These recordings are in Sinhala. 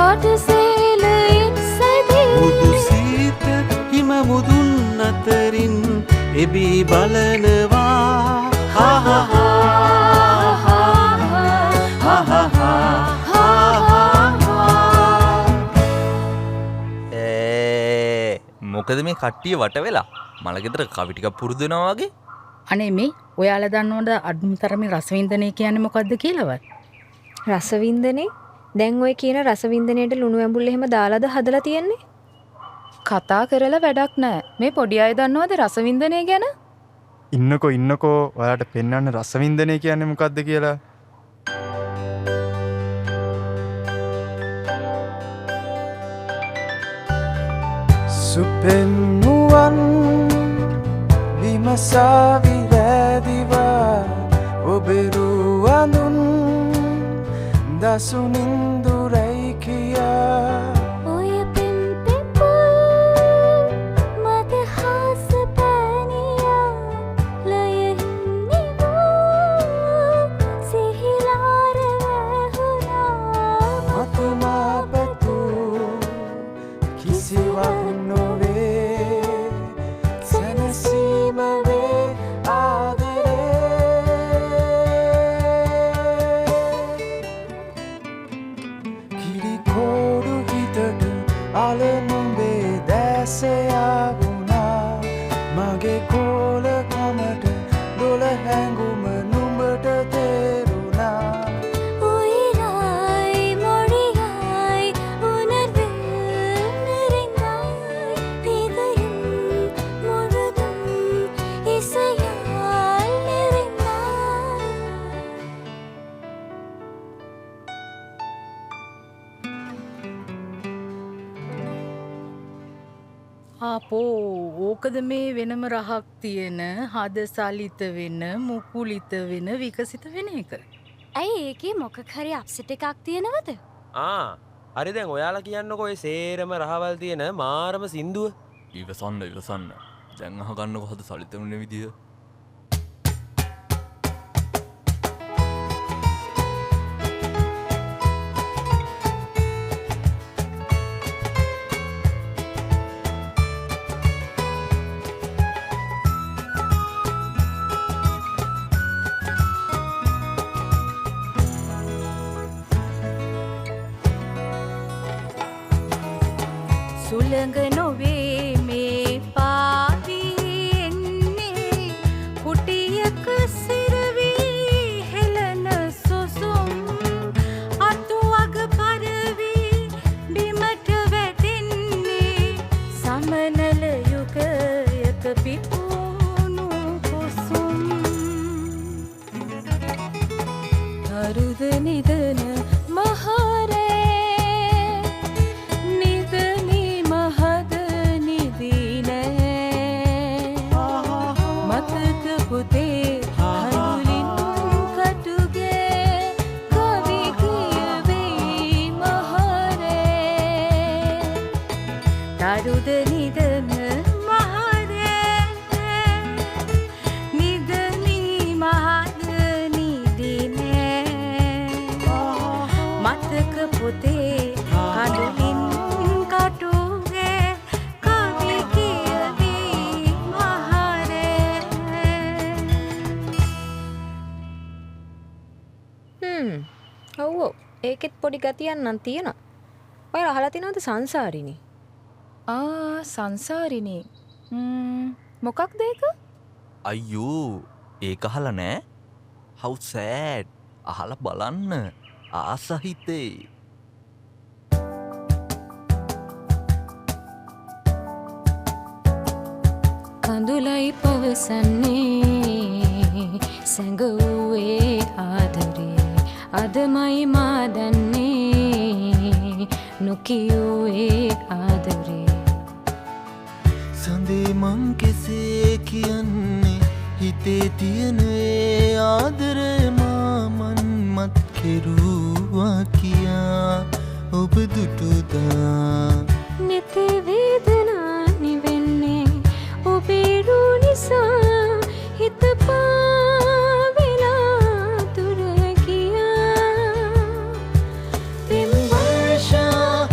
පාටසේලයෙන් සැදී මුදු සීත හිම මුදුන් අතරින් එබී බලනවා මොකද මේ කට්ටිය වට වෙලා මලගෙදර කවි ටිකක් පුරුදු වෙනවා වගේ. අනේ මේ ඔයාලා දන්නවද අඩුම තරමේ රසවින්දනය කියන්නේ මොකද්ද කියලාවත්? රසවින්දනේ? දැන් ඔය කියන රසවින්දනයේට ලුණු ඇඹුල් එහෙම දාලාද හදලා තියෙන්නේ? කතා කරලා වැඩක් නැහැ. මේ පොඩි අය දන්නවද රසවින්දනය ගැන? ඉන්නකෝ ඔයාලට පෙන්වන්න රසවින්දනය කියන්නේ මොකද්ද කියලා. සුපෙන්නුවන් විමසාවිරැදිවා ඔබෙරුවඳුන් දසුනින්දුරැයි කියා ඔය පිම්පෙපු මද හාස පැනියා ලයෙහින්නිවූ සිහිලාර වැහුණා මතුමා පැතු කිසිවක් නොවේ සැනසීම වේ කිරිකෝඩු හිතට අලනුඹේ දැසයා වුණා මගේ කෝලකමට දොළ හැඟුම නුඹට තේරුණා උයිරයි මොරියයි උනර්වෙන්නරින්ගයි පිදයුම් මොරුදුම් ඉසයල්ලරින්ගයි ආපෝ ඕකද මේ වෙනම රහක් තියෙන හද සලිත වෙන මුකුලිත වෙන විකසිත වෙන එක. ඇයි ඒකේ මොකක් හරි අප්සෙට් එකක් තියෙනවද? හරි දැන් ඔයාලා කියන්නකෝ ඔය සේරම රහවල් තියෙන මාරම සින්දුව. ඉවසන්න. දැන් අහගන්නකො හද සලිත වෙන විදිය. සුළඟ නොවේ මේ පාවී එන්නේ කුටියක සිරවී හෙළන සුසුම් අතු අග පරවී බිමට වැටෙන්නේ සමනල යුගයක පිපුණු කුසුම් අරුද නිදන මහරේ ඔව් ඒකෙත් පොඩි ගතියක් නම් තියෙනවා. ඔයාලා අහලා තියෙනවද සංසාරිනී? සංසාරිනී. මොකක්ද ඒක? අයියෝ ඒක අහලා නෑ? how sad. අහලා බලන්න. ආසහිතේ. කඳුලයි පවසන්නේ සැඟවුවේ ආදරේ අදමයි මා දන්නේ නොකියුවේ ආදරේ සඳේ මං කෙසේ කියන්නේ හිතේ තියෙන ඒ ආදරේ මන් මත් කෙරුවා කියා ඔබ දුටුදා නිති වේදනා නිවෙන්නේ ඔබේ රු නිසා හිත පාවෙලා දුර ගියා තෙම් වර්ෂා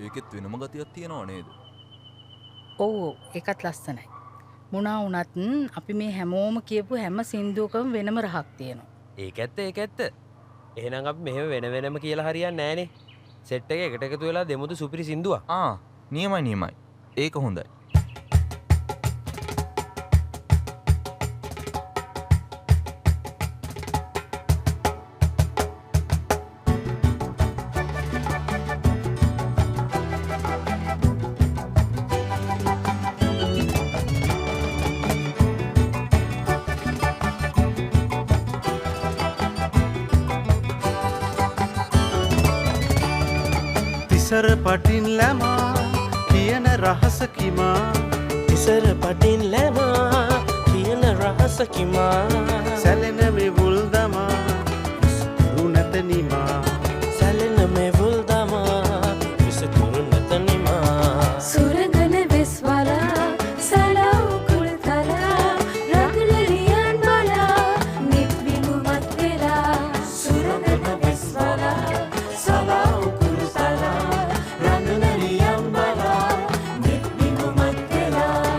ඒකෙත් වෙනම ගතියක් තියෙනව නේද? ඔව් ඔව් ඒකත් ලස්සනයි. මොනා වුණත් අපි මේ හැමෝම කියපු හැම සින්දුවකම වෙනම රහක් තියෙනවා. ඒක ඇත්ත ඒක ඇත්ත. එහෙනම් අපි මෙහෙම වෙන වෙනම කියලා හරියන්නේ නැහනේ. සෙට් එක එකට එකතු වෙලා දෙමුතු සුපිරි සින්දුවක්. නියමයි. ඒක හොඳයි. තිසර පටින් ලැමා කියන රහස කිමා තිසර පටින් ලැමා කියන රහස කිමා සැලෙන මෙවුල් දමා විසකුරු නැත නිමා සැලෙන මෙවුල් දමා විසකුරු නැත නිමා සුරගන වෙස්වලා සලව් කුල්තලා රගලලියන් බලා නිබ්බිමුමත් වෙලා සුරගන වෙස්වලා සලව් කුල්තලා රගලලියන් බලා නිබ්බිමුමත් වෙලා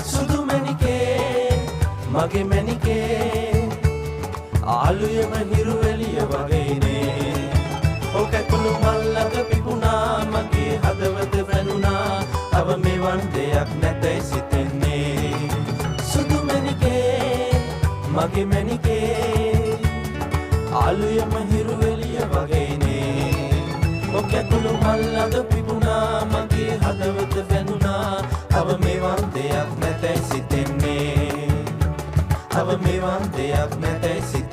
සුදු මැණිකේ මගේ මැණිකේ ආලුයම හිරු එළිය වගේනේ ඔක කුළු මල්ලක පිපුණා මගේ හදවත වැනුණා අව මෙවන් දෙයක් නැතයි සිතෙන්නේ සුදු මැණිකේ මගේ මැණිකේ ආලුයම හිරු එළිය වගේනේ ඔක කුළු මල්ලක පිපුණා මගේ හදවත වැනුණා අව මෙවන් දෙයක් නැතයි සිතෙන්නේ අව මෙවන් දෙයක් නැතයි සිතෙන්නේ